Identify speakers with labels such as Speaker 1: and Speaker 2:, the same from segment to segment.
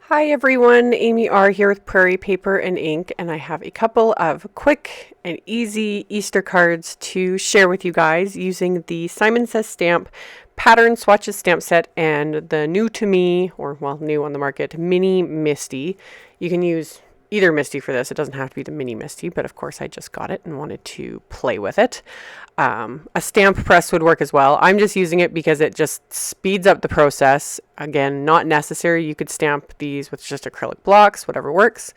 Speaker 1: Hi everyone, AmyR here with Prairie Paper and Ink, and I have a couple of quick and easy Easter cards to share with you guys using the Simon Says Stamp pattern swatches stamp set and the new to me, or well, new on the market, mini Misty. You can use either Misty for this. It doesn't have to be the mini Misty, but of course I just got it and wanted to play with it. A stamp press would work as well. I'm just using it because it just speeds up the process. Again, not necessary. You could stamp these with just acrylic blocks, whatever works.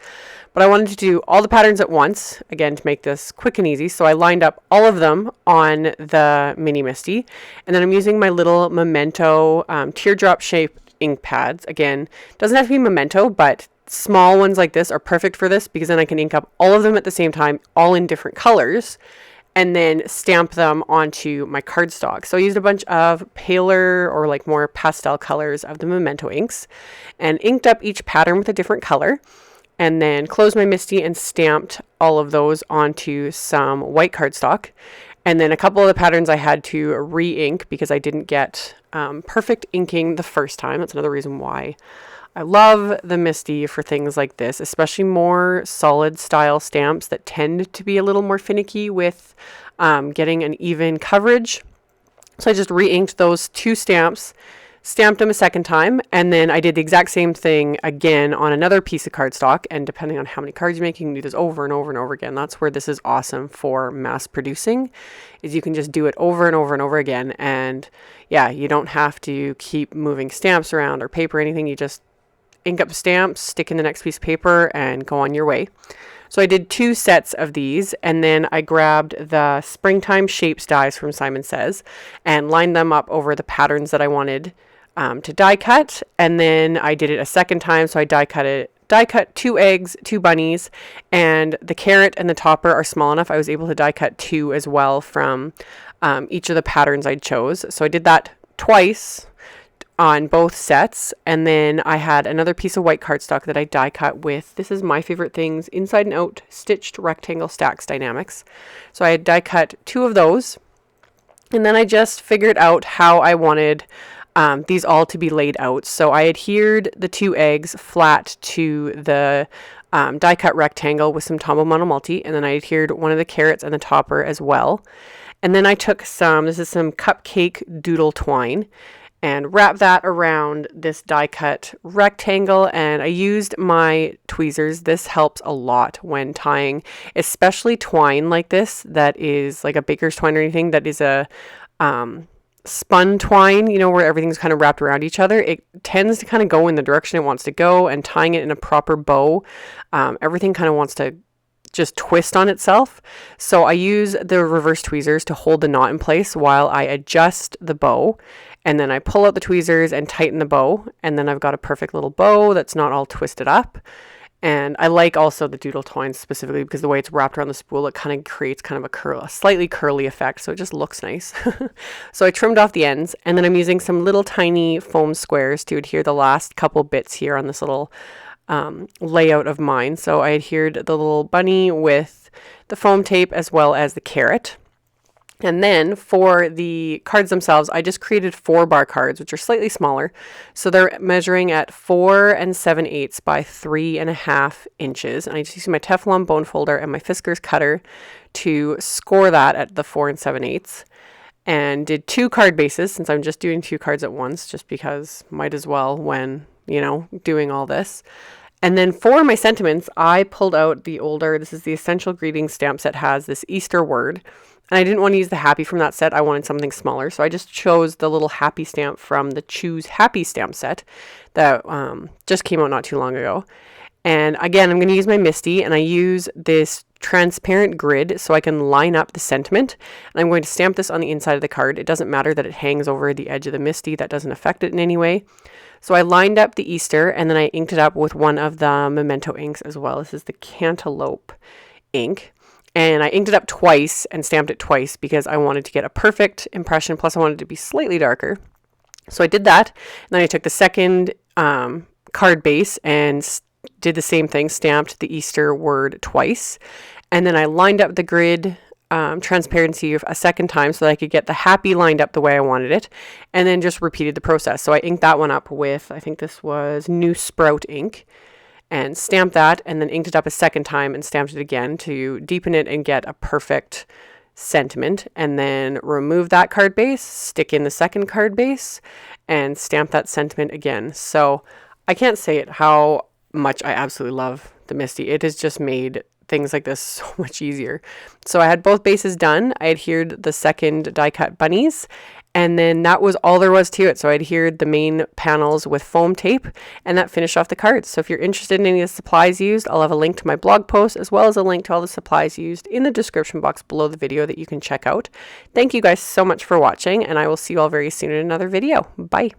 Speaker 1: But I wanted to do all the patterns at once, again, to make this quick and easy. So I lined up all of them on the Mini Misty. And then I'm using my little Memento teardrop shaped ink pads. Again, doesn't have to be Memento, but small ones like this are perfect for this because then I can ink up all of them at the same time, all in different colors, and then stamp them onto my cardstock. So I used a bunch of paler or like more pastel colors of the Memento inks and inked up each pattern with a different color, and then closed my Misty and stamped all of those onto some white cardstock. And then a couple of the patterns I had to re-ink because I didn't get perfect inking the first time. That's another reason why I love the Misty for things like this, especially more solid style stamps that tend to be a little more finicky with getting an even coverage. So I just re-inked those two stamps, stamped them a second time, and then I did the exact same thing again on another piece of cardstock. And depending on how many cards you make, you can do this over and over and over again. That's where this is awesome for mass producing, is you can just do it over and over and over again. And yeah, you don't have to keep moving stamps around or paper or anything. You just ink up stamps, stick in the next piece of paper, and go on your way. So I did 2 sets of these, and then I grabbed the Springtime Shapes dies from Simon Says and lined them up over the patterns that I wanted to die cut. And then I did it a second time, so I die cut 2 eggs, 2 bunnies, and the carrot and the topper are small enough. I was able to die cut 2 as well from each of the patterns I chose. So I did that twice on both sets, and then I had another piece of white cardstock that I die cut with, this is My Favorite Things Inside and Out Stitched Rectangle Stacks Dynamics. So I had die cut 2 of those, and then I just figured out how I wanted these all to be laid out. So I adhered the 2 eggs flat to the die cut rectangle with some Tombow Monomulti, and then I adhered one of the carrots and the topper as well. And then I took this is some cupcake doodle twine, and wrap that around this die cut rectangle, and I used my tweezers. This helps a lot when tying, especially twine like this that is like a baker's twine or anything that is a spun twine, you know, where everything's kind of wrapped around each other. It tends to kind of go in the direction it wants to go, and tying it in a proper bow, everything kind of wants to just twist on itself. So I use the reverse tweezers to hold the knot in place while I adjust the bow, and then I pull out the tweezers and tighten the bow, and then I've got a perfect little bow that's not all twisted up. And I like also the doodle twine specifically because the way it's wrapped around the spool, it kind of creates kind of a slightly curly effect, so it just looks nice. So I trimmed off the ends, and then I'm using some little tiny foam squares to adhere the last couple bits here on this little layout of mine. So I adhered the little bunny with the foam tape as well as the carrot. And then for the cards themselves, I just created 4-bar cards, which are slightly smaller. So they're measuring at 4 7/8 by 3.5 inches. And I just used my Teflon bone folder and my Fiskars cutter to score that at the 4 7/8. And did 2 card bases, since I'm just doing 2 cards at once, just because might as well when, you know, doing all this. And then for my sentiments, I pulled out this is the Essential Greetings stamp set, has this Easter word. And I didn't want to use the happy from that set. I wanted something smaller. So I just chose the little happy stamp from the Choose Happy stamp set that just came out not too long ago. And again, I'm going to use my Misty, and I use this transparent grid so I can line up the sentiment. And I'm going to stamp this on the inside of the card. It doesn't matter that it hangs over the edge of the Misty. That doesn't affect it in any way. So I lined up the Easter, and then I inked it up with one of the Memento inks as well. This is the Cantaloupe ink. And I inked it up twice and stamped it twice because I wanted to get a perfect impression. Plus I wanted it to be slightly darker. So I did that. And then I took the second card base and did the same thing, stamped the Easter word twice. And then I lined up the grid transparency a second time so that I could get the happy lined up the way I wanted it, and then just repeated the process. So I inked that one up with, I think this was New Sprout ink, and stamped that, and then inked it up a second time and stamped it again to deepen it and get a perfect sentiment, and then remove that card base, stick in the second card base, and stamp that sentiment again. So I can't say it how much I absolutely love the Misty. It has just made things like this so much easier. So I had both bases done. I adhered the second die cut bunnies, and then that was all there was to it. So I adhered the main panels with foam tape, and that finished off the cards. So if you're interested in any of the supplies used, I'll have a link to my blog post as well as a link to all the supplies used in the description box below the video that you can check out. Thank you guys so much for watching, and I will see you all very soon in another video. Bye.